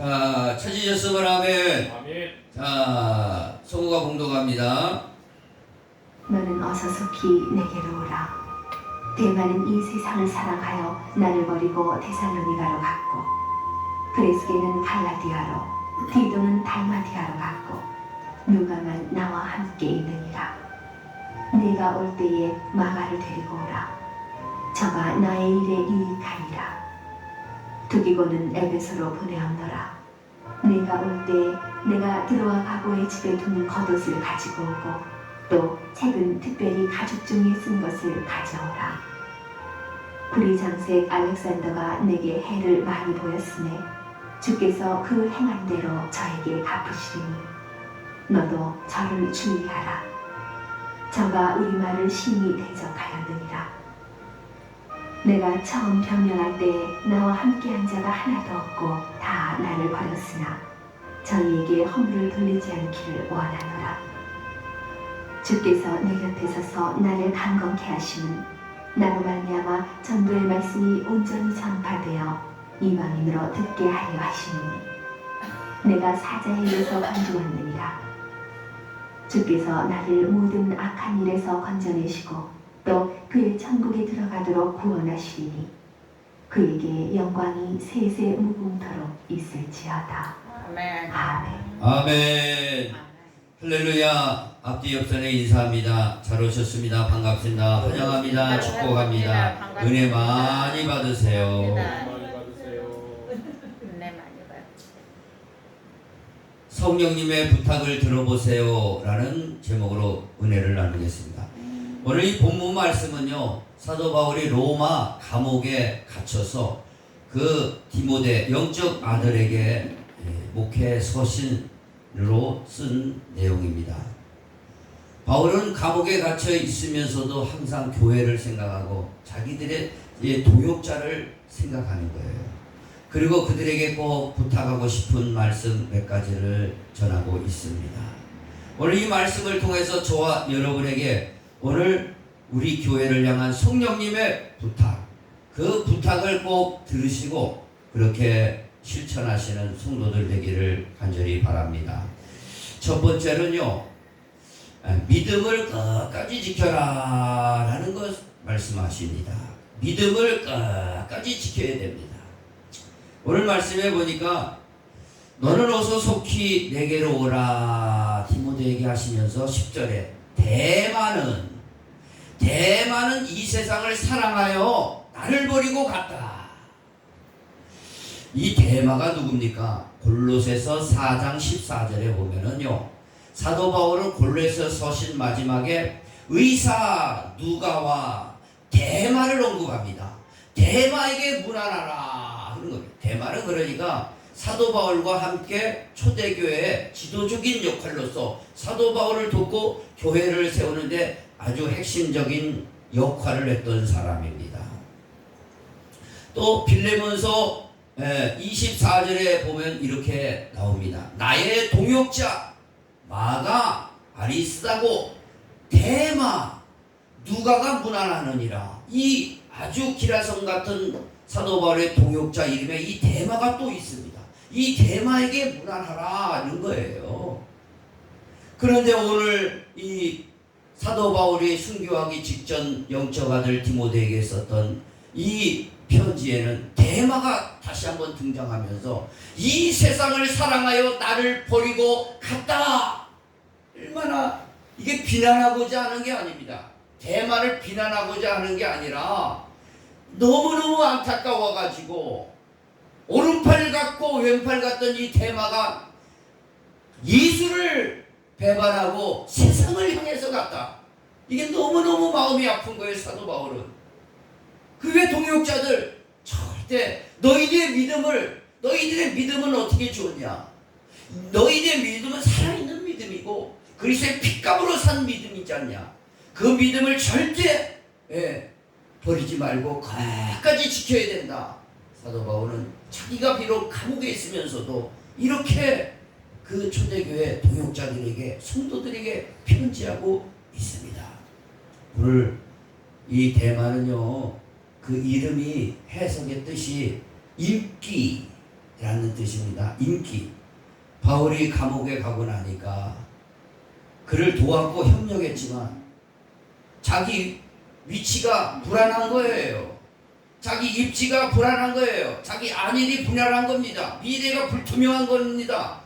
자, 찾으셨으면 아멘. 아멘. 자, 성우가 봉독합니다. 너는 어서 속히 내게로 오라. 대만은 이 세상을 사랑하여 나를 버리고 데살로니가로 갔고, 그레스게는 갈라디아로, 디도는 달마디아로 갔고, 누가만 나와 함께 있느니라. 네가 올 때에 마가를 데리고 오라. 저가 나의 일에 유익하니라. 두기고는 에베소로 보내었노라. 네가 올 때에 내가 들어와 가고의 집에 둔 겉옷을 가지고 오고, 또 책은 특별히 가죽 종이에 쓴 것을 가져오라. 부리장색 알렉산더가 내게 해를 많이 보였으니 주께서 그 행한 대로 저에게 갚으시리니 너도 저를 주의하라. 저가 우리 말을 심히 대적하였느니라. 내가 처음 변명할 때에 나와 함께한 자가 하나도 없고 다 나를 버렸으나 저희에게 허물을 돌리지 않기를 원하노라. 주께서 내 곁에 서서 나를 강건케 하심은 나로 말미암아 전도의 말씀이 온전히 전파되어 이방인으로 듣게 하려 하심이니 내가 사자에 의해서 건져왔느니라. 주께서 나를 모든 악한 일에서 건져내시고 또 그의 천국에 들어가도록 구원하시리니 그에게 영광이 세세 무궁토록 있을지어다. 아멘. 아멘. 아멘. 할렐루야. 앞뒤 옆선에 인사합니다. 잘 오셨습니다. 반갑습니다. 환영합니다. 축복합니다. 은혜 많이 받으세요. 많이 받으세요. 은혜 많이 받으세요. 성령님의 부탁을 들어보세요 라는 제목으로 은혜를 나누겠습니다. 오늘 이 본문 말씀은요, 사도 바울이 로마 감옥에 갇혀서 그 디모데 영적 아들에게 목회 서신으로 쓴 내용입니다. 바울은 감옥에 갇혀 있으면서도 항상 교회를 생각하고 자기들의 동역자를 생각하는 거예요. 그리고 그들에게 꼭 부탁하고 싶은 말씀 몇 가지를 전하고 있습니다. 오늘 이 말씀을 통해서 저와 여러분에게 오늘 우리 교회를 향한 성령님의 부탁, 그 부탁을 꼭 들으시고 그렇게 실천하시는 성도들 되기를 간절히 바랍니다. 첫 번째는요, 믿음을 끝까지 지켜라 라는 것 말씀하십니다. 믿음을 끝까지 지켜야 됩니다. 오늘 말씀해 보니까 너는 어서 속히 내게로 오라 디모데에게 하시면서 10절에 대만은 이 세상을 사랑하여 나를 버리고 갔다. 이 대마가 누굽니까? 골로새서 4장 14절에 보면은요, 사도 바울은 골로새 서신 마지막에 의사 누가와 대마를 언급합니다. 대마에게 문안하라 하는 거예요. 대마는 그러니까 사도 바울과 함께 초대교회의 지도적인 역할로서 사도 바울을 돕고 교회를 세우는데 아주 핵심적인 역할을 했던 사람입니다. 또 빌레몬서 24절에 보면 이렇게 나옵니다. 나의 동역자 마가 아리스다고 대마 누가가 문안하느니라. 이 아주 기라성 같은 사도 바울의 동역자 이름에 이 대마가 또 있습니다. 이 대마에게 문안하라는 거예요. 그런데 오늘 이 사도 바울이 순교하기 직전 영적 아들 디모데에게 썼던 이 편지에는 대마가 다시 한번 등장하면서 이 세상을 사랑하여 나를 버리고 갔다. 얼마나 이게 비난하고자 하는 게 아닙니다. 대마를 비난하고자 하는 게 아니라 너무너무 안타까워가지고 오른팔 같고 왼팔 같던 이 대마가 예수를 배반하고 세상을 향해서 갔다. 이게 너무너무 마음이 아픈 거예요. 사도 바울은. 그의 동역자들 절대 너희들의 믿음은 어떻게 좋냐? 너희들의 믿음은 살아있는 믿음이고 그리스도의 핏값으로 산 믿음이지 않냐? 그 믿음을 절대 버리지 말고 끝까지 지켜야 된다. 사도 바울은 자기가 비록 감옥에 있으면서도 이렇게 그 초대교회 동역자들에게 성도들에게 편지하고 있습니다. 오늘 이 대마는요, 그 이름이 해석의 뜻이 인기, 라는 뜻입니다. 인기. 바울이 감옥에 가고 나니까 그를 도왔고 협력했지만 자기 위치가 불안한 거예요. 자기 입지가 불안한 거예요. 자기 안일이 불안한 겁니다. 미래가 불투명한 겁니다.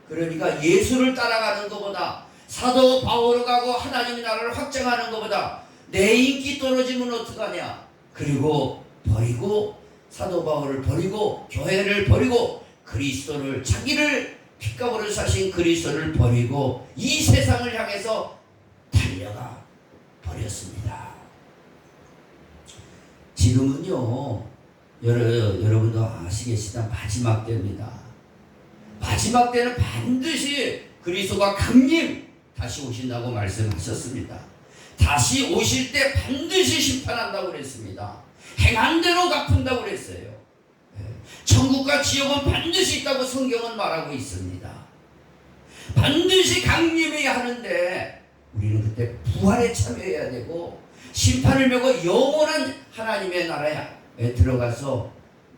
그러니까 예수를 따라가는 것보다 사도 바울을 가고 하나님의 나라를 확장하는 것보다 내 인기 떨어지면 어떡하냐. 그리고 버리고 사도 바울을 버리고 교회를 버리고 그리스도를 자기를 핏값으로 사신 그리스도를 버리고 이 세상을 향해서 달려가 버렸습니다. 지금은요 여러분도 아시겠지만 마지막 때입니다. 마지막 때는 반드시 그리스도가 강림 다시 오신다고 말씀하셨습니다. 다시 오실 때 반드시 심판한다고 그랬습니다. 행한 대로 갚은다고 그랬어요. 천국과 지옥은 반드시 있다고 성경은 말하고 있습니다. 반드시 강림해야 하는데 우리는 그때 부활에 참여해야 되고 심판을 메고 영원한 하나님의 나라에 들어가서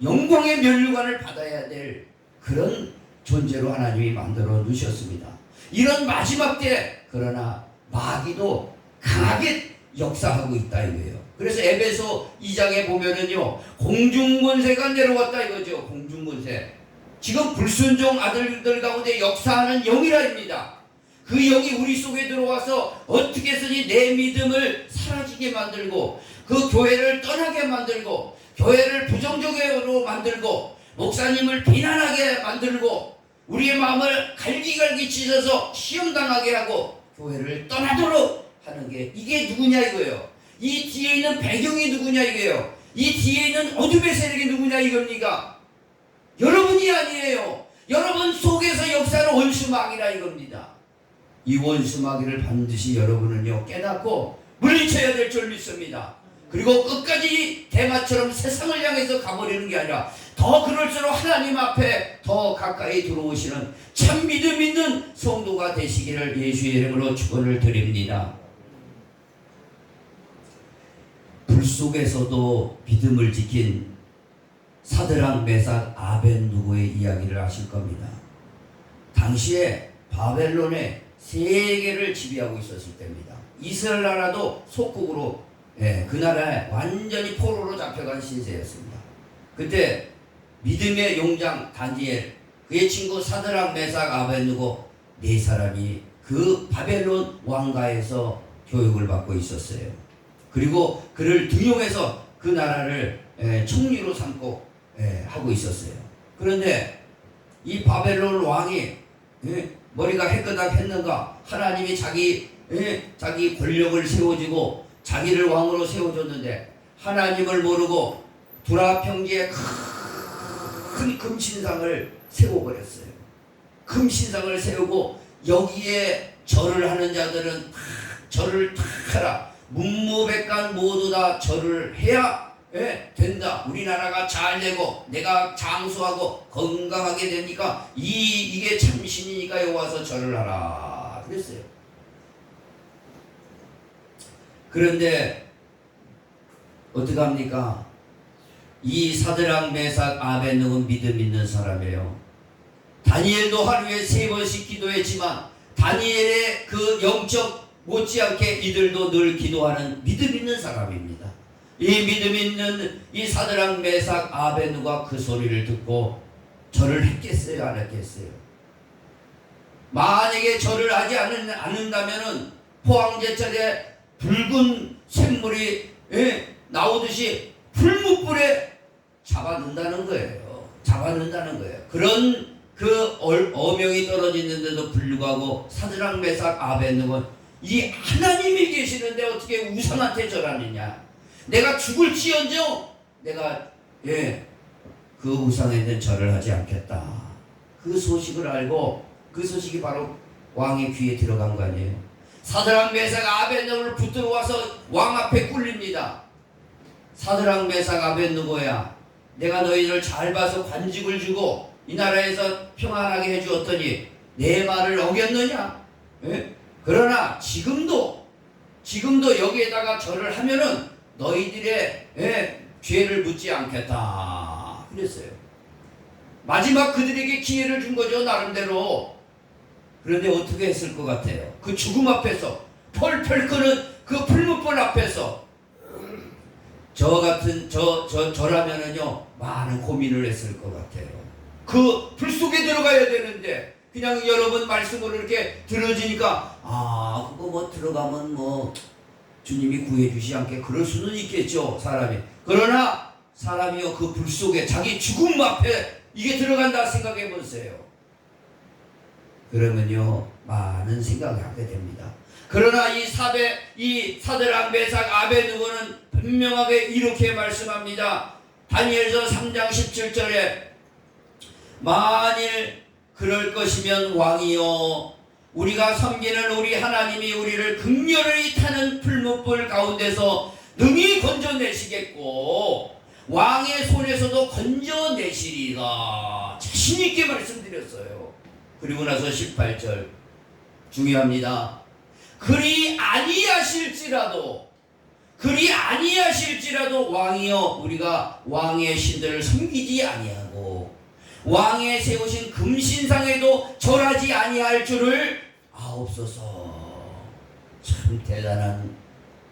영광의 면류관을 받아야 될 그런 존재로 하나님이 만들어 놓으셨습니다. 이런 마지막 때 그러나 마귀도 강하게 역사하고 있다 이거예요. 그래서 에베소 2장에 보면은요 공중권세가 내려왔다 이거죠. 공중권세. 지금 불순종 아들들 가운데 역사하는 영이라입니다. 그 영이 우리 속에 들어와서 어떻게 해서니 내 믿음을 사라지게 만들고 그 교회를 떠나게 만들고 교회를 부정적으로 만들고 목사님을 비난하게 만들고 우리의 마음을 갈기갈기 찢어서 시험당하게 하고 교회를 떠나도록 하는 게 이게 누구냐 이거예요. 이 뒤에 있는 배경이 누구냐 이거예요. 이 뒤에 있는 어둠의 세력이 누구냐 이겁니까? 여러분이 아니에요. 여러분 속에서 역사하는 원수마귀라 이겁니다. 이 원수마귀를 반드시 여러분은요 깨닫고 물리쳐야 될 줄 믿습니다. 그리고 끝까지 대마처럼 세상을 향해서 가버리는 게 아니라 더 그럴수록 하나님 앞에 더 가까이 들어오시는 참 믿음 있는 성도가 되시기를 예수의 이름으로 축원을 드립니다. 불 속에서도 믿음을 지킨 사드락 메삭 아벤누고의 이야기를 아실 겁니다. 당시에 바벨론의 세계를 지배하고 있었을 때입니다. 이스라엘 나라도 속국으로 그 나라에 완전히 포로로 잡혀간 신세였습니다. 그때 믿음의 용장 다니엘, 그의 친구 사드락 메삭 아벤누고 네 사람이 그 바벨론 왕가에서 교육을 받고 있었어요. 그리고 그를 등용해서 그 나라를 총리로 삼고 하고 있었어요. 그런데 이 바벨론 왕이 머리가 해끄닥했는가 하나님이 자기 권력을 세워주고 자기를 왕으로 세워줬는데 하나님을 모르고 두라 평지에 큰 금신상을 세워버렸어요. 금신상을 세우고 여기에 절을 하는 자들은 절을 다 하라. 문무백관 모두 다 절을 해야 된다. 우리나라가 잘 되고 내가 장수하고 건강하게 되니까 이게 참신이니까 여기 와서 절을 하라 그랬어요. 그런데 어떡합니까? 이 사드락 메삭 아벤누고는 믿음 있는 사람이에요. 다니엘도 하루에 3번씩 기도했지만 다니엘의 그 영적 못지않게 이들도 늘 기도하는 믿음 있는 사람입니다. 이 믿음 있는 이 사드락 메삭 아벤누고가 그 소리를 듣고 절을 했겠어요? 안 했겠어요? 만약에 절을 하지 않는다면은 포항제철에 붉은 샘물이 나오듯이 풀무불에 잡아넣는다는 거예요. 잡아넣는다는 거예요. 그런 그 어명이 떨어지는데도 불구하고 사드락 메삭 아벤누고는 이 하나님이 계시는데 어떻게 우상한테 절하느냐. 내가 죽을지언정 내가 그 우상에는 절을 하지 않겠다. 그 소식을 알고 그 소식이 바로 왕의 귀에 들어간 거 아니에요. 사드락 메삭 아벤누고를 붙들어 와서 왕 앞에 꿇립니다. 사드락 메삭 아벤누고야, 내가 너희들 잘 봐서 관직을 주고 이 나라에서 평안하게 해주었더니 내 말을 어겼느냐? 그러나 지금도 여기에다가 절을 하면은 너희들의 죄를 묻지 않겠다 그랬어요. 마지막 그들에게 기회를 준 거죠, 나름대로. 그런데 어떻게 했을 것 같아요? 그 죽음 앞에서, 펄펄 끄는 그 풀무불 앞에서 저라면은요, 많은 고민을 했을 것 같아요. 그 불 속에 들어가야 되는데, 그냥 여러분 말씀으로 이렇게 들어지니까, 그거 뭐 들어가면 뭐, 주님이 구해주시 않게 그럴 수는 있겠죠, 사람이. 그러나, 사람이요, 그 불 속에 자기 죽음 앞에 이게 들어간다 생각해 보세요. 그러면요, 많은 생각을 하게 됩니다. 그러나 이 사드락, 메삭, 아베드고는 분명하게 이렇게 말씀합니다. 다니엘서 3장 17절에 만일 그럴 것이면 왕이여, 우리가 섬기는 우리 하나님이 우리를 극렬히 타는 풀무불 가운데서 능히 건져내시겠고 왕의 손에서도 건져내시리라. 자신있게 말씀드렸어요. 그리고 나서 18절 중요합니다. 그리 아니하실지라도 왕이여, 우리가 왕의 신들을 섬기지 아니하고 왕의 세우신 금신상에도 절하지 아니할 줄을 아옵소서. 참 대단한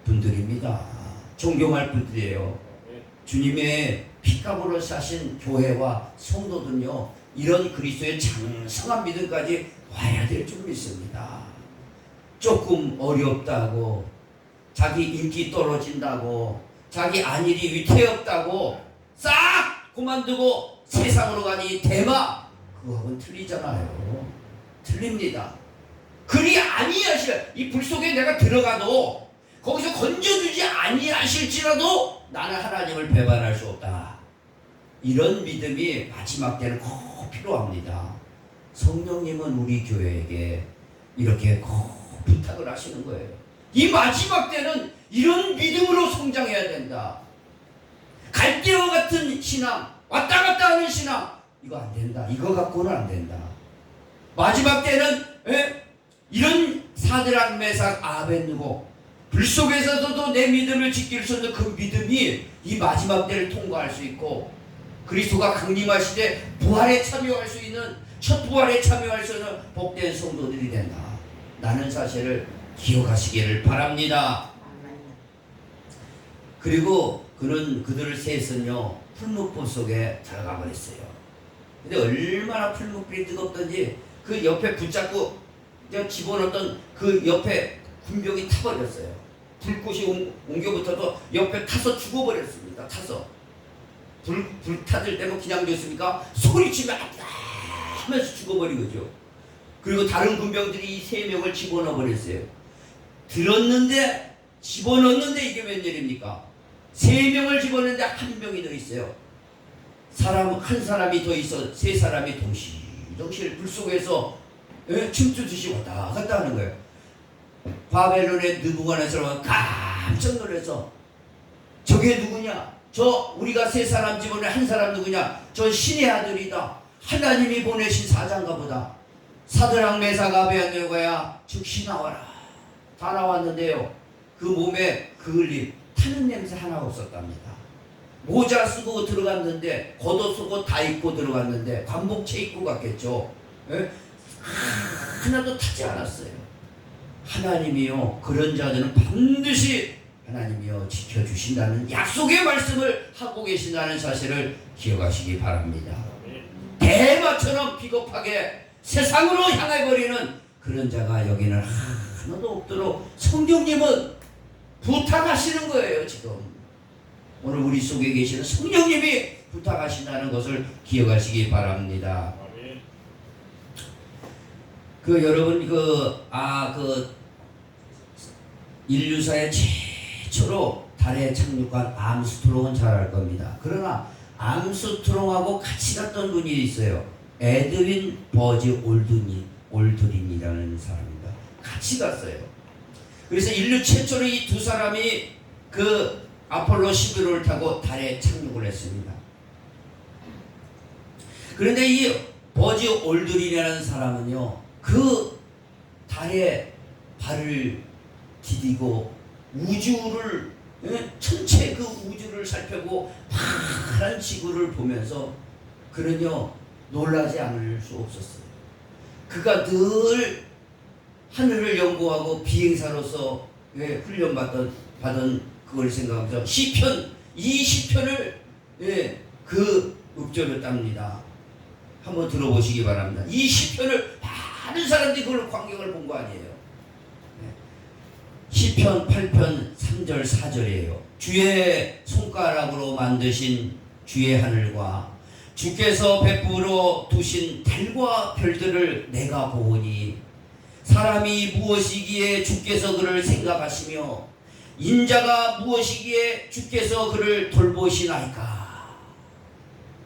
분들입니다. 존경할 분들이에요. 주님의 피값으로 사신 교회와 성도들은요, 이런 그리스도의 장성한 믿음까지 와야 될 줄 믿습니다. 조금 어렵다고, 자기 인기 떨어진다고, 자기 안일이 위태롭다고 싹 그만두고 세상으로 가니 대마, 그거하고는 틀리잖아요. 틀립니다. 그리 아니하실, 이 불 속에 내가 들어가도 거기서 건져주지 아니하실지라도 나는 하나님을 배반할 수 없다. 이런 믿음이 마지막 때는 꼭 필요합니다. 성령님은 우리 교회에게 이렇게 꼭 부탁을 하시는 거예요. 이 마지막 때는 이런 믿음으로 성장해야 된다. 갈대와 같은 신앙, 왔다 갔다 하는 신앙, 이거 안 된다. 이거 갖고는 안 된다. 마지막 때는 이런 사드락, 메삭, 아벤느고 불 속에서도 내 믿음을 지킬 수 있는 그 믿음이 이 마지막 때를 통과할 수 있고, 그리스도가 강림하시되 부활에 참여할 수 있는, 첫 부활에 참여할 수 있는 복된 성도들이 된다. 라는 사실을 기억하시기를 바랍니다. 그리고 그들을 셋은요, 풀무불 속에 들어가 버렸어요. 근데 얼마나 풀무불이 뜨겁던지 그 옆에 붙잡고 집어넣었던 그 옆에 군병이 타버렸어요. 불꽃이 옮겨붙어도 옆에 타서 죽어버렸습니다. 타서 불 타들 때면 그냥 됐습니까? 소리치면 하면서 죽어버리고죠. 그리고 다른 군병들이 이 3명을 집어넣어 버렸어요. 집어넣었는데 이게 웬일입니까? 3명을 집어넣는데 1명이 더 있어요. 한 사람이 더 있어 3사람이 동시에 불 속에서 춤추듯이 왔다 갔다 하는 거예요. 바벨론의 느부갓네살은 깜짝 놀라서, 저게 누구냐? 우리가 3사람 집어넣은 한 사람 누구냐? 저 신의 아들이다. 하나님이 보내신 사자인가 보다. 사드락, 메삭, 아베드고야 즉시 나와라. 다 나왔는데요, 그 몸에 그을림, 타는 냄새 하나 없었답니다. 모자 쓰고 들어갔는데, 겉옷 쓰고 다 입고 들어갔는데, 관복채 입고 갔겠죠. 하나도 타지 않았어요. 하나님이요, 그런 자들은 반드시 하나님이요 지켜주신다는 약속의 말씀을 하고 계신다는 사실을 기억하시기 바랍니다. 대마처럼 비겁하게 세상으로 향해버리는 그런 자가 여기는 하나도 없도록 성령님은 부탁하시는 거예요. 지금 오늘 우리 속에 계시는 성령님이 부탁하신다는 것을 기억하시기 바랍니다. 여러분 인류사의 최초로 달에 착륙한 암스트롱은 잘 알 겁니다. 그러나 암스트롱하고 같이 갔던 분이 있어요. 에드윈 버즈 올드린이라는 사람입니다. 같이 갔어요. 그래서 인류 최초로 이 2사람이 그 아폴로 11호를 타고 달에 착륙을 했습니다. 그런데 이 버즈 올드린이라는 사람은요, 그 달에 발을 디디고 우주를, 전체 그 우주를 살펴보고 파란 지구를 보면서 그는요, 놀라지 않을 수 없었어요. 그가 늘 하늘을 연구하고 비행사로서 훈련받은 그걸 생각하면서 이 시편을 그 읊조렸답니다. 한번 들어보시기 바랍니다. 이 시편을 많은 사람들이 그걸 광경을 본 거 아니에요. 시편 8편 3절 4절이에요. 주의 손가락으로 만드신 주의 하늘과 주께서 베풀어 두신 달과 별들을 내가 보오니 사람이 무엇이기에 주께서 그를 생각하시며 인자가 무엇이기에 주께서 그를 돌보시나이까.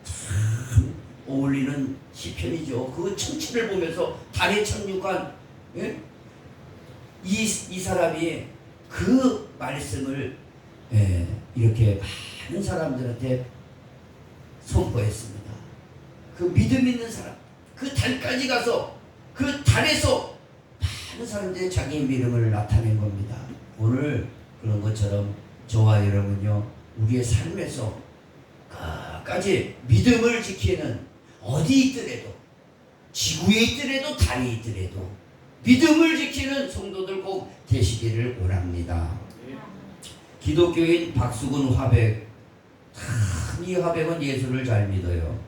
참 어울리는 시편이죠. 그 천체를 보면서 달에 착륙한 이 사람이 그 말씀을 이렇게 많은 사람들한테 선포했습니다. 그 믿음 있는 사람, 그 달까지 가서 그 달에서 많은 사람들이 자기의 믿음을 나타낸 겁니다. 오늘 그런 것처럼 저와 여러분요, 우리의 삶에서 끝까지 믿음을 지키는, 어디 있더라도, 지구에 있더라도 달에 있더라도 믿음을 지키는 성도들 꼭 되시기를 원합니다. 기독교인 박수근 화백, 이 화백은 예수를 잘 믿어요.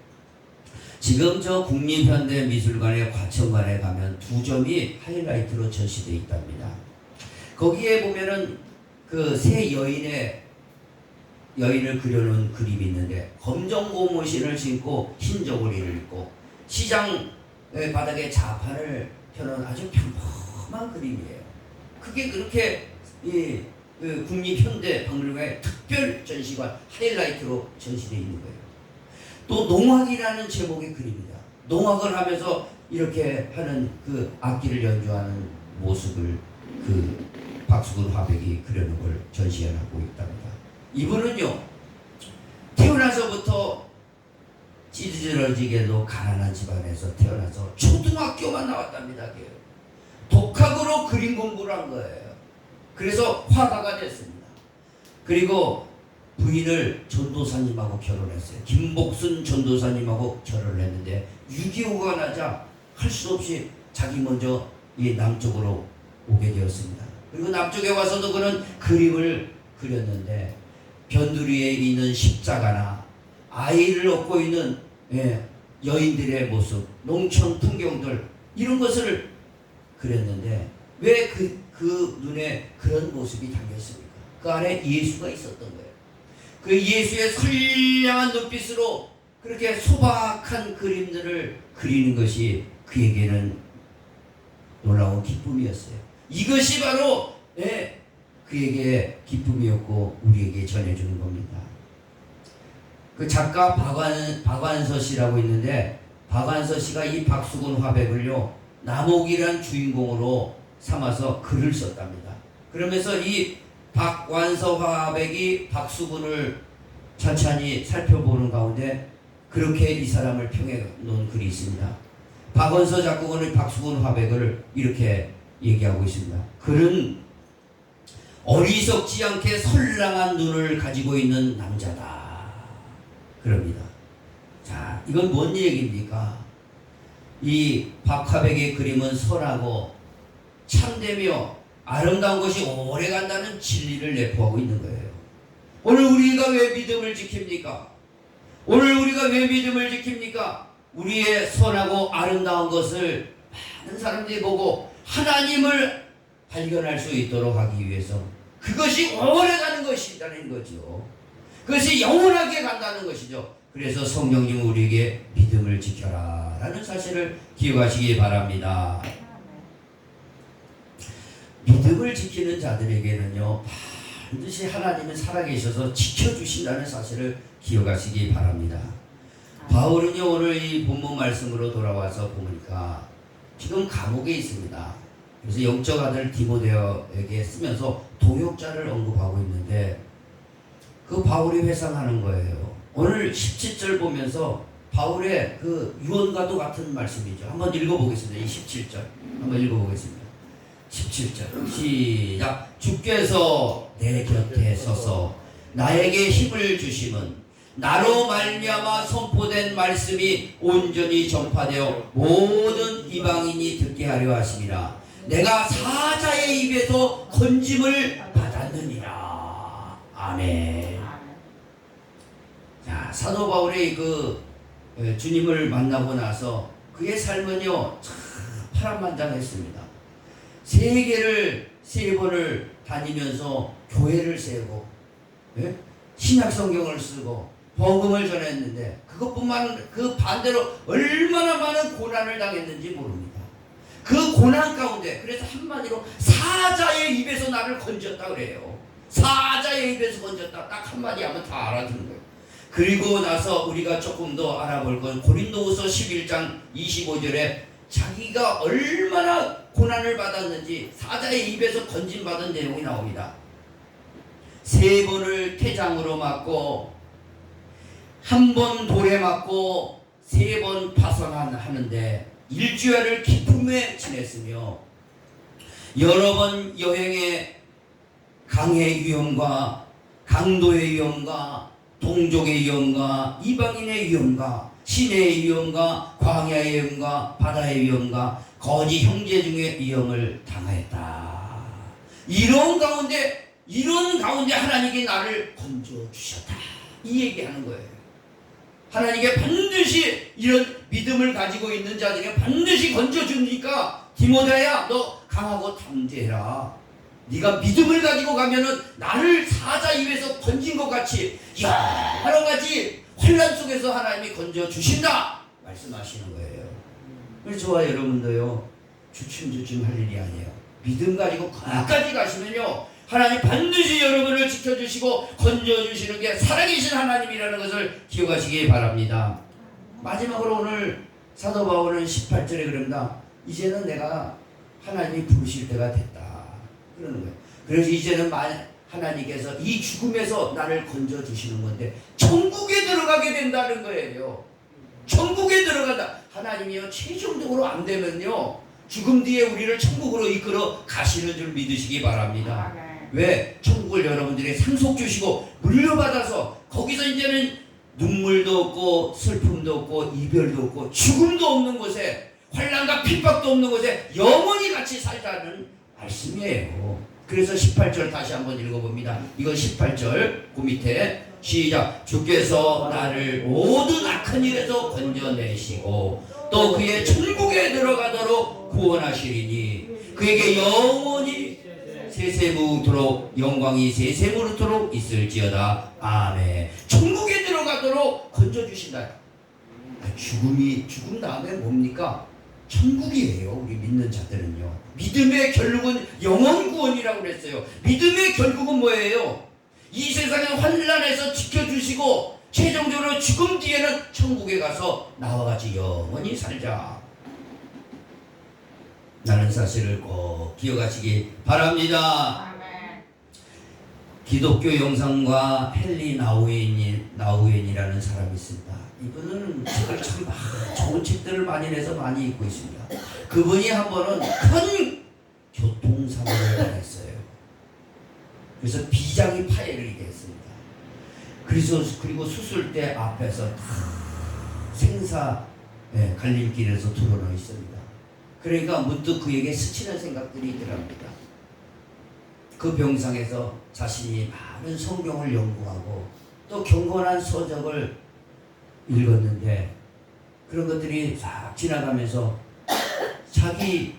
지금 저 국립현대미술관의 과천관에 가면 2점이 하이라이트로 전시되어 있답니다. 거기에 보면은 그 세 여인을 그려놓은 그림이 있는데, 검정 고무신을 신고 흰 저고리를 입고 시장 바닥에 자판을 펴놓은 아주 평범한 그림이에요. 그게 그렇게 그 국립현대박물관의 특별 전시관 하이라이트로 전시되어 있는 거예요. 또 농악이라는 제목의 그림이다. 농악을 하면서 이렇게 하는 그 악기를 연주하는 모습을 그 박수근 화백이 그려놓은 걸 전시해놓고 있답니다. 이분은요, 태어나서부터 찌질어지게도 가난한 집안에서 태어나서 초등학교만 나왔답니다. 독학으로 그림 공부를 한 거예요. 그래서 화가가 됐습니다. 그리고 부인을 전도사님하고 결혼했어요. 김복순 전도사님하고 결혼을 했는데 6.25가 나자 할 수 없이 자기 먼저 이 남쪽으로 오게 되었습니다. 그리고 남쪽에 와서도 그런 그림을 그렸는데, 변두리에 있는 십자가나 아이를 업고 있는 여인들의 모습, 농촌 풍경들, 이런 것을 그렸는데 왜 그 눈에 그런 모습이 담겼습니까? 그 안에 예수가 있었던 거예요. 그 예수의 선량한 눈빛으로 그렇게 소박한 그림들을 그리는 것이 그에게는 놀라운 기쁨이었어요. 이것이 바로 그에게 기쁨이었고 우리에게 전해주는 겁니다. 그 작가 박완서 씨라고 있는데, 박완서 씨가 이 박수근 화백을요, 남옥이란 주인공으로 삼아서 글을 썼답니다. 그러면서 이 박완서 화백이 박수근을 천천히 살펴보는 가운데 그렇게 이 사람을 평해 놓은 글이 있습니다. 박완서 작곡가는 박수근 화백을 이렇게 얘기하고 있습니다. 그는 어리석지 않게 선량한 눈을 가지고 있는 남자다. 그럽니다. 자, 이건 뭔 얘기입니까? 이 박화백의 그림은 선하고 참되며 아름다운 것이 오래 간다는 진리를 내포하고 있는 거예요. 오늘 우리가 왜 믿음을 지킵니까? 오늘 우리가 왜 믿음을 지킵니까? 우리의 선하고 아름다운 것을 많은 사람들이 보고 하나님을 발견할 수 있도록 하기 위해서, 그것이 오래 가는 것이라는 거죠. 그것이 영원하게 간다는 것이죠. 그래서 성령님 우리에게 믿음을 지켜라 라는 사실을 기억하시기 바랍니다. 믿음을 지키는 자들에게는요, 반드시 하나님은 살아계셔서 지켜주신다는 사실을 기억하시기 바랍니다. 바울은요, 오늘 이 본문 말씀으로 돌아와서 보니까 지금 감옥에 있습니다. 그래서 영적 아들 디모데에게 쓰면서 동역자를 언급하고 있는데, 그 바울이 회상하는 거예요. 오늘 17절 보면서 바울의 그 유언과도 같은 말씀이죠. 한번 읽어보겠습니다. 이 17절 한번 읽어보겠습니다. 17절 시작. 주께서 내 곁에 서서 나에게 힘을 주심은 나로 말미암아 선포된 말씀이 온전히 전파되어 모든 이방인이 듣게 하려 하심이라. 내가 사자의 입에서 건짐을 받았느니라. 아멘. 자, 사도 바울의 주님을 만나고 나서 그의 삶은요 참 파란만장했습니다. 세계를 3번을 다니면서 교회를 세우고, 예? 신약 성경을 쓰고 복음을 전했는데, 그것뿐만 그 반대로 얼마나 많은 고난을 당했는지 모릅니다. 그 고난 가운데, 그래서 한마디로 사자의 입에서 나를 건졌다 그래요. 사자의 입에서 건졌다, 딱 한마디 하면 다 알아듣는 거예요. 그리고 나서 우리가 조금 더 알아볼 건 고린도후서 11장 25절에 자기가 얼마나 고난을 받았는지 사자의 입에서 건진받은 내용이 나옵니다. 3번을 태장으로 맞고, 1번 돌에 맞고, 3번 파선하는데 일주일을 기쁨에 지냈으며, 여러 번 여행에 강의 위험과 강도의 위험과 동족의 위험과 이방인의 위험과 시내의 위험과 광야의 위험과 바다의 위험과 거지 형제 중에 위험을 당하였다. 이런 가운데 하나님께 나를 건져 주셨다, 이 얘기하는 거예요. 하나님께 반드시 이런 믿음을 가지고 있는 자들에게 반드시 건져 주니까, 디모데야 너 강하고 담대해라. 네가 믿음을 가지고 가면은 나를 사자 입에서 건진 것 같이 여러 가지 환난 속에서 하나님이 건져 주신다 말씀하시는 거예요. 그래서 저와 여러분도요 주춤주춤 할 일이 아니에요. 믿음 가지고 끝까지 가시면요 하나님 반드시 여러분을 지켜주시고 건져주시는 게 살아계신 하나님이라는 것을 기억하시기 바랍니다. 마지막으로 오늘 사도 바울은 18절에 그럽니다. 이제는 내가 하나님이 부르실 때가 됐다 그러는 거예요. 그래서 이제는 하나님께서 이 죽음에서 나를 건져주시는 건데 천국에 들어가게 된다는 거예요. 천국에 들어간다. 하나님이요 최종적으로 안 되면요 죽음 뒤에 우리를 천국으로 이끌어 가시는 줄 믿으시기 바랍니다. 왜? 천국을 여러분들이 상속 주시고 물려받아서 거기서 이제는 눈물도 없고 슬픔도 없고 이별도 없고 죽음도 없는 곳에, 환난과 핍박도 없는 곳에 영원히 같이 살자는 말씀이에요. 그래서 18절 다시 한번 읽어봅니다. 이건 18절 그 밑에 시작. 주께서 나를 모든 악한 일에서 건져내시고 또 그의 천국에 들어가도록 구원하시리니 그에게 영원히 세세무토록 영광이 세세무토록 있을지어다. 아멘. 천국에 들어가도록 건져주신다. 죽음 다음에 뭡니까? 천국이에요. 우리 믿는 자들은요. 믿음의 결국은 영원 구원이라고 그랬어요. 믿음의 결국은 뭐예요? 이 세상의 환난에서 지켜주시고 최종적으로 죽음 뒤에는 천국에 가서 나와 같이 영원히 살자. 라는 사실을 꼭 기억하시기 바랍니다. 기독교 영상과 헨리 나우엔이라는 사람이 있습니다. 이분은 책을 참 좋은 책들을 많이 내서 많이 읽고 있습니다. 그분이 한 번은 큰 교통사고를 당했어요. 그래서 비장이 파열이 됐습니다. 그리고 수술대 앞에서 생사 갈림길에서 드러나 있습니다. 그러니까 문득 그에게 스치는 생각들이 있더랍니다. 그 병상에서 자신이 많은 성경을 연구하고 또 경건한 서적을 읽었는데 그런 것들이 싹 지나가면서 자기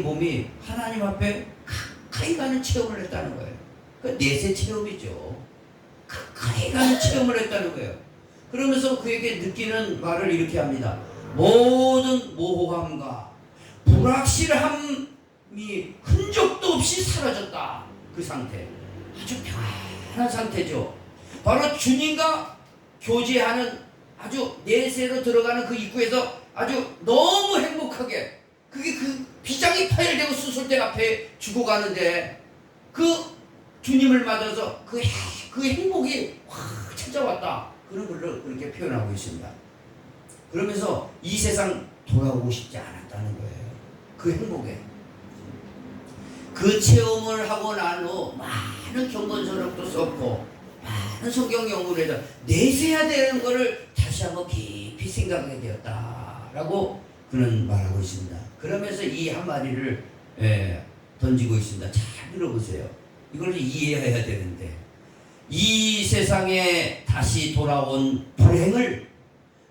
몸이 하나님 앞에 가까이 가는 체험을 했다는 거예요. 그 내세 체험이죠. 가까이 가는 체험을 했다는 거예요. 그러면서 그에게 느끼는 말을 이렇게 합니다. 모든 모호함과 불확실함이 흔적도 없이 사라졌다. 그 상태. 아주 평안한 상태죠. 바로 주님과 교제하는 아주 내세로 들어가는 그 입구에서 아주 너무 행복하게 그게 그 비장이 파열되고 수술대 앞에 죽어가는데 그 주님을 맞아서 그 행복이 확 찾아왔다. 그런 걸로 그렇게 표현하고 있습니다. 그러면서 이 세상 돌아오고 싶지 않았다는 거예요. 그 행복에. 그 체험을 하고 난 후 많은 경건서적도 썼고 많은 성경 연구를 해서 내세해야 되는 것을 다시 한번 깊이 생각하게 되었다라고 그는 말하고 있습니다. 그러면서 이 한마디를 던지고 있습니다. 잘 들어보세요. 이걸 이해해야 되는데, 이 세상에 다시 돌아온 불행을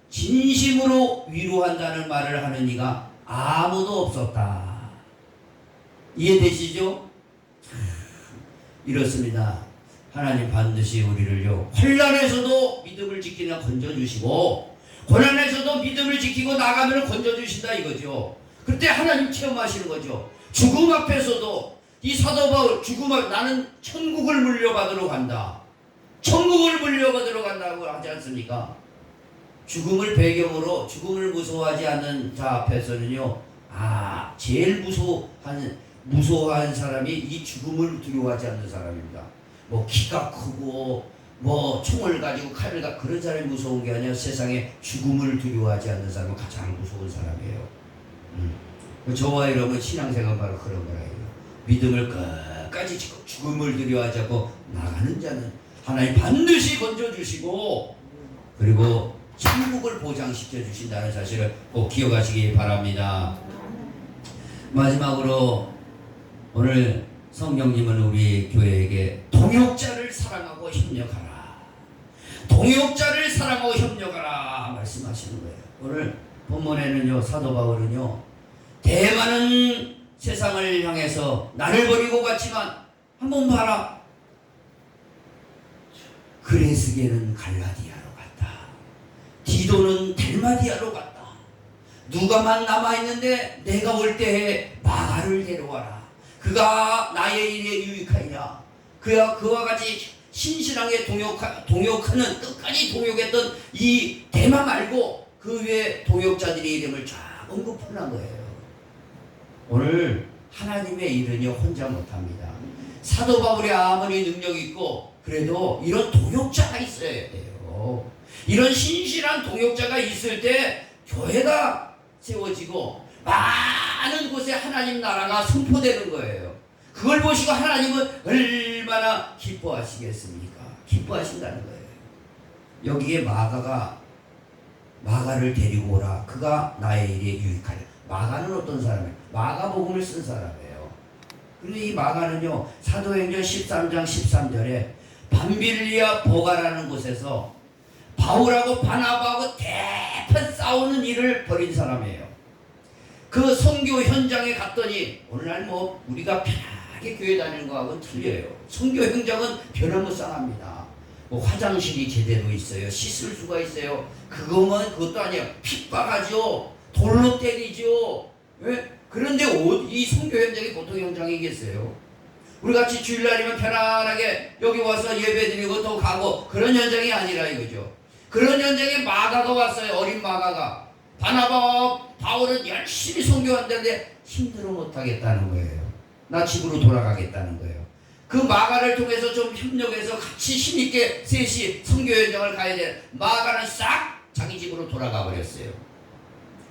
진심으로 위로한다는 말을 하는 이가 아무도 없었다. 이해되시죠? 이렇습니다. 하나님 반드시 우리를요, 환난에서도 믿음을 지키며 건져주시고 고난에서도 믿음을 지키고 나가면 건져주신다 이거죠. 그때 하나님 체험하시는 거죠. 죽음 앞에서도 이 사도 바울, 죽음 앞, 나는 천국을 물려받으러 간다, 천국을 물려받으러 간다고 하지 않습니까? 죽음을 배경으로, 죽음을 무서워하지 않는 자 앞에서는요, 제일 무서워하는 사람이 이 죽음을 두려워하지 않는 사람입니다. 뭐 키가 크고 뭐 총을 가지고 칼을 가지고 그런 사람이 무서운 게 아니라 세상에 죽음을 두려워하지 않는 사람은 가장 무서운 사람이에요. 저와 여러분 신앙생활 바로 그런 거예요. 믿음을 끝까지 지고 죽음을 두려워하지 않고 나가는 자는 하나님 반드시 건져주시고 그리고 천국을 보장시켜 주신다는 사실을 꼭 기억하시기 바랍니다. 마지막으로 오늘 성령님은 우리 교회에게 동역자를 사랑하고 협력하라, 동역자를 사랑하고 협력하라 말씀하시는 거예요. 오늘 본문에는요, 사도 바울은요, 대많은 세상을 향해서 나를 버리고 갔지만 한번 봐라, 그레스게는 갈라디아로 갔다, 디도는 달마디아로 갔다, 누가만 남아있는데 내가 올 때에 마가를 데려와라, 그가 나의 일에 유익하리라. 그와 같이 신실하게 동역하는, 끝까지 동역했던 이 대마 말고 그 외에 동역자들의 이름을 쫙 언급하는 거예요. 오늘 하나님의 일은요, 혼자 못합니다. 사도 바울이 아무리 능력 있고 그래도 이런 동역자가 있어야 돼요. 이런 신실한 동역자가 있을 때 교회가 세워지고 많은 곳에 하나님 나라가 선포되는 거예요. 그걸 보시고 하나님은 얼마나 기뻐하시겠습니까? 기뻐하신다는 거예요. 여기에 마가를 데리고 오라, 그가 나의 일에 유익하리라. 마가는 어떤 사람이에요? 마가복음을 쓴 사람이에요. 근데 이 마가는요, 사도행전 13장 13절에 밤빌리아 보가라는 곳에서 바울하고 바나바하고 대판 싸우는 일을 벌인 사람이에요. 그 선교 현장에 갔더니, 오늘날 뭐 우리가 편하게 교회 다니는 거하고는 틀려요. 선교 현장은 변화무쌍합니다. 뭐 화장실이 제대로 있어요, 씻을 수가 있어요. 그것도 아니에요. 핍박하죠, 돌로 때리죠. 왜? 그런데 이 선교 현장이 보통 현장이겠어요? 우리 같이 주일날이면 편안하게 여기 와서 예배드리고 또 가고 그런 현장이 아니라 이거죠. 그런 현장에 마가가 왔어요. 어린 마가가. 바나바와 바울은 열심히 선교한다는데 힘들어 못하겠다는 거예요. 나 집으로 돌아가겠다는 거예요. 그 마가를 통해서 좀 협력해서 같이 힘있게 셋이 선교 현장을 가야 돼. 마가는 싹 자기 집으로 돌아가 버렸어요.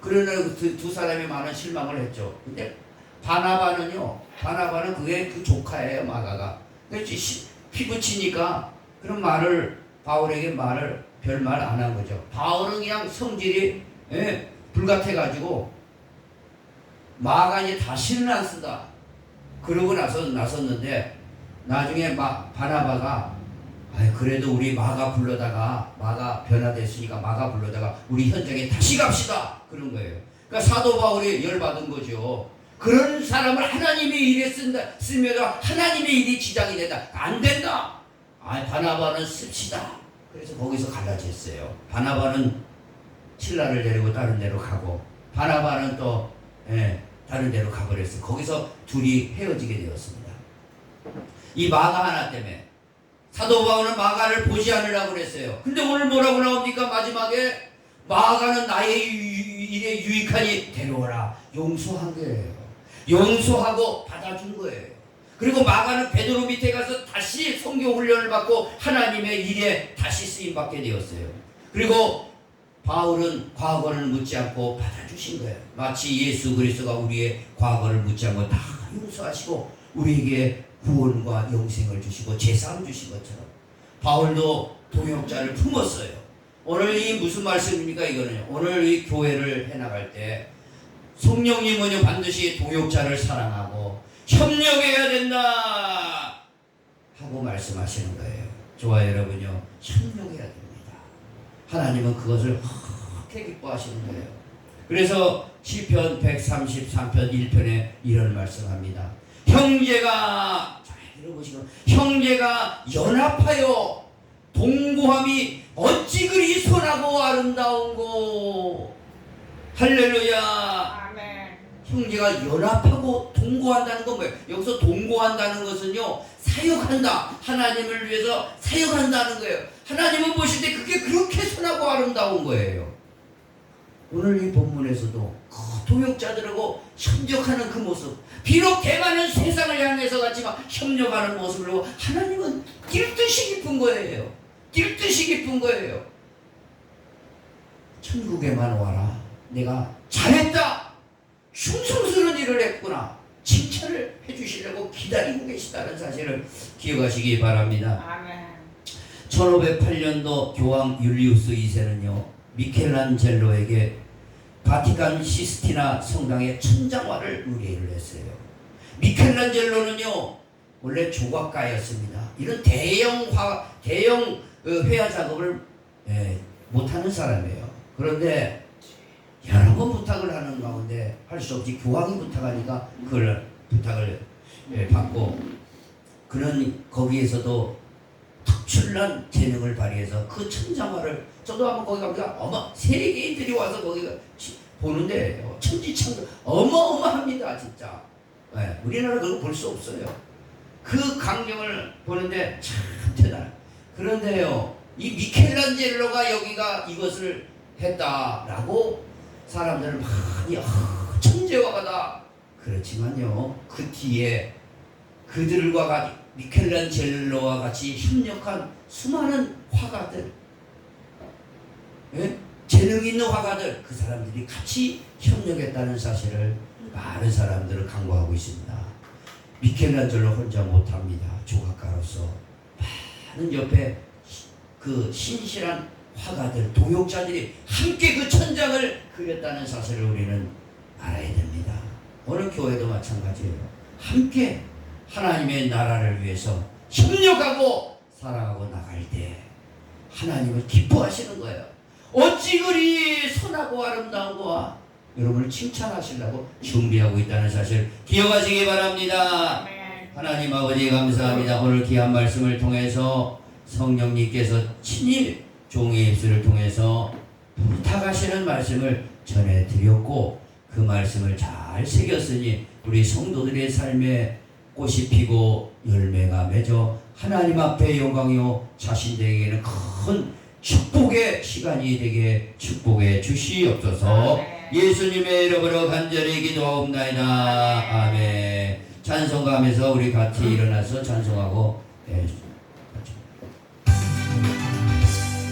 그러나 두 사람이 많은 실망을 했죠. 근데 바나바는 그게 그 조카예요, 마가가. 피부치니까 그런 바울에게 별말 안 한 거죠. 바울은 그냥 성질이 불같아가지고 마가 이제 다시는 안 쓴다. 그러고 나섰는데 나중에 바나바가 그래도 우리 마가 변화됐으니까 마가 불러다가 우리 현장에 다시 갑시다. 그런 거예요. 그러니까 사도 바울이 열받은 거죠. 그런 사람을 하나님의 일에 쓰면 하나님의 일이 지장이 된다. 안 된다. 바나바는 씁시다. 그래서 거기서 갈라졌어요. 바나바는 신라를 데리고 다른 데로 가고, 바나바는 또 다른 데로 가버렸어요. 거기서 둘이 헤어지게 되었습니다. 이 마가 하나 때문에 사도 바울은 마가를 보지 않으려고 그랬어요. 근데 오늘 뭐라고 나옵니까? 마지막에 마가는 나의 일에 유익하니 데려오라. 용서한 거예요. 용서하고 받아준 거예요. 그리고 마가는 베드로 밑에 가서 다시 선교 훈련을 받고 하나님의 일에 다시 쓰임받게 되었어요. 그리고 바울은 과거를 묻지 않고 받아주신 거예요. 마치 예수 그리스도가 우리의 과거를 묻지 않고 다 용서하시고 우리에게 구원과 영생을 주시고 제사함 주신 것처럼 바울도 동역자를 품었어요. 오늘 이 무슨 말씀입니까? 이거는 오늘 이 교회를 해나갈 때 성령님은요 반드시 동역자를 사랑하고 협력해야 된다 하고 말씀하시는 거예요. 좋아요 여러분요, 협력해야 됩니다. 하나님은 그것을 그렇게 기뻐하시는 거예요. 그래서 시편 133편 1편에 이런 말씀합니다. 형제가, 잘 들어보시고, 형제가 연합하여 동거함이 어찌 그리 선하고 아름다운고. 할렐루야. 아멘. 형제가 연합하고 동거한다는 건 뭐예요? 여기서 동거한다는 것은요, 사역한다, 하나님을 위해서 사역한다는 거예요. 하나님은 보실 때 그게 그렇게 선하고 아름다운 거예요. 오늘 이 본문에서도 그 동역자들하고 협력하는 그 모습, 비록 개가는 세상을 향해서 갔지만 협력하는 모습을 보고 하나님은 뛸 듯이 기쁜 거예요. 뛸 듯이 기쁜 거예요. 천국에만 와라, 내가 잘했다, 충성스러운 일을 했구나, 칭찬을 해주시려고 기다리고 계시다는 사실을 기억하시기 바랍니다. 아멘. 1508년도 교황 율리우스 2세는요 미켈란젤로에게 바티칸 시스티나 성당의 천장화를 의뢰를 했어요. 미켈란젤로는요 원래 조각가였습니다. 이런 대형 회화 작업을 못하는 사람이에요. 그런데 여러 번 부탁을 하는 가운데 할 수 없이 교황이 부탁하니까 그걸 부탁을 받고, 그는 거기에서도 특출난 재능을 발휘해서 그 천장화를, 저도 한번 거기 가보니까 세계인들이 와서 거기가 보는데 천지창조 어마어마합니다 진짜. 우리나라 그거 볼 수 없어요. 그 광경을 보는데 참 대단해. 그런데요 이 미켈란젤로가 여기가 이것을 했다라고 사람들은 많이 천재화가다. 그렇지만요 그 뒤에 그들과 같이 미켈란젤로와 같이 협력한 수많은 화가들, 재능 있는 화가들, 그 사람들이 같이 협력했다는 사실을 많은 사람들을 강구하고 있습니다. 미켈란젤로 혼자 못합니다. 조각가로서 많은 옆에 그 신실한 화가들, 동역자들이 함께 그 천장을 그렸다는 사실을 우리는 알아야 됩니다. 오늘 교회도 마찬가지예요. 함께 하나님의 나라를 위해서 협력하고 살아가고 나갈 때 하나님을 기뻐하시는 거예요. 어찌 그리 선하고 아름다운 거와 여러분을 칭찬하시려고 준비하고 있다는 사실 기억하시기 바랍니다. 아멘. 하나님 아버지 감사합니다. 오늘 귀한 말씀을 통해서 성령님께서 친히 종의 입술을 통해서 부탁하시는 말씀을 전해드렸고, 그 말씀을 잘 새겼으니 우리 성도들의 삶에 꽃이 피고 열매가 맺어 하나님 앞에 영광이요 자신들에게는 큰 축복의 시간이 되게 축복해 주시옵소서. 예수님의 이름으로 간절히 기도하옵나이다. 아멘. 찬송가하면서 우리 같이 일어나서 찬송하고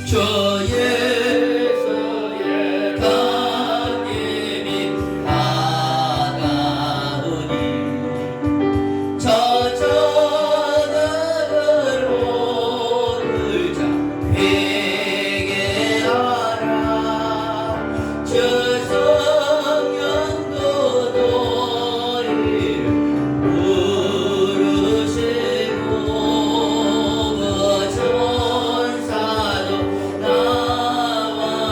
주의 강림이 다가오니 저 저들을 오늘자 회개하라. 주 성령도 너희를 부르시고 그 천사도 나와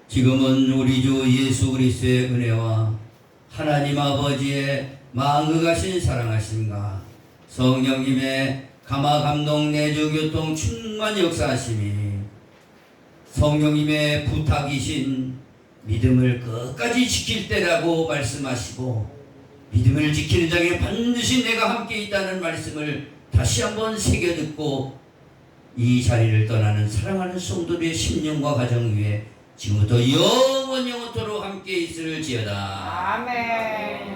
지금은 우리 주 예수 그리스도의 은혜와 하나님 아버지의 망극하신 사랑하심과 성령님의 감화 감동 내주 교통 충만 역사하심이 성령님의 부탁이신 믿음을 끝까지 지킬 때라고 말씀하시고 믿음을 지키는 자에게 반드시 내가 함께 있다는 말씀을 다시 한번 새겨듣고 이 자리를 떠나는 사랑하는 성도들의 심령과 가정 위에 지금부터 영원토록 함께 있을지어다. 아멘.